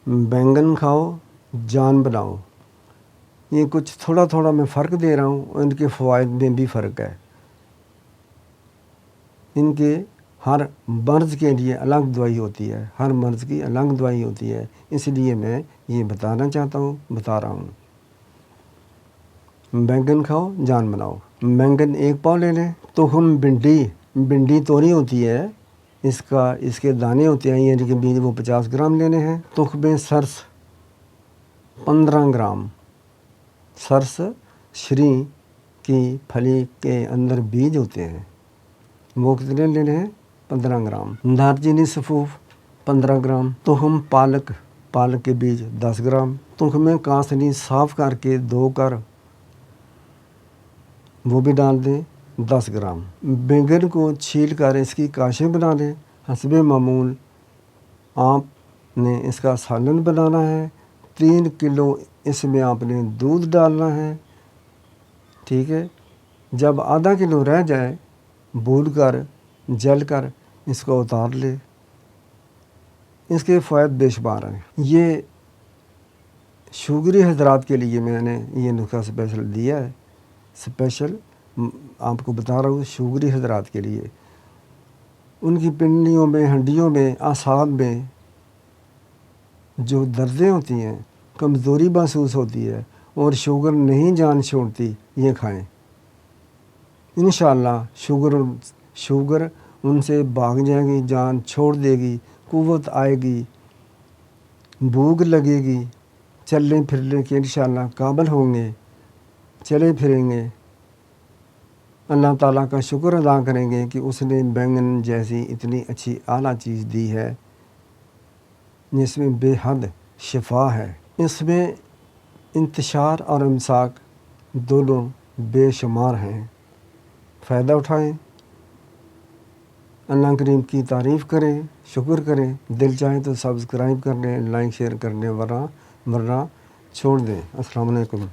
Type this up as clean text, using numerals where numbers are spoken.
बैंगन खाओ जान बनाओ। ये कुछ थोड़ा थोड़ा मैं फ़र्क दे रहा हूँ, इनके फ़वाइद में भी फ़र्क है। इनके हर मर्ज़ के लिए अलग दवाई होती है, हर मर्ज़ की अलग दवाई होती है, इसलिए मैं ये बताना चाहता हूँ, बता रहा हूँ। बैंगन खाओ जान बनाओ। बैंगन 1 पाव ले लें। तुखम भिंडी तोरी होती है, इसके दाने होते हैं, यानी कि बीज, वो 50 ग्राम लेने हैं। तुखमे सरस 15 ग्राम। सरस श्री की फली के अंदर बीज होते हैं, वो कितने लेने हैं? 15 ग्राम। दालचीनी सफ़ूफ 15 ग्राम। तुखम पालक के बीज 10 ग्राम। तुखमे कासनी साफ़ करके धोकर वो भी डाल दें 10 ग्राम। बैंगन को छील कर इसकी काशें बना लें। हस्बे मामूल आपने इसका सालन बनाना है। 3 किलो इसमें आपने दूध डालना है, ठीक है। जब आधा किलो रह जाए, भून कर जल कर इसको उतार ले। इसके फ़ायदे बेशुमार हैं। ये शुगरी हज़रात के लिए मैंने ये नुस्खा स्पेशल दिया है, स्पेशल आपको बता रहा हूँ, शुगरी हज़रात के लिए। उनकी पिंडियों में, हड्डियों में, आसाब में जो दर्दें होती हैं, कमज़ोरी महसूस होती है और शुगर नहीं जान छोड़ती, ये खाएं। इंशाअल्लाह शुगर उनसे भाग जाएगी, जान छोड़ देगी, कुव्वत आएगी, भूख लगेगी, चलने फिरने के इंशाअल्लाह काबिल होंगे, चले फिरेंगे। अल्लाह ताला का शुक्र अदा करेंगे कि उसने बैंगन जैसी इतनी अच्छी आला चीज़ दी है, जिसमें बेहद शिफा है। इसमें इंतशार और इमसाक दोनों बेशुमार हैं। फ़ायदा उठाएं, अल्लाह करीम की तारीफ़ करें, शुक्र करें। दिल चाहे तो सब्सक्राइब कर लें, लाइक शेयर कर लें, वरना छोड़ दें। अस्सलाम वालेकुम।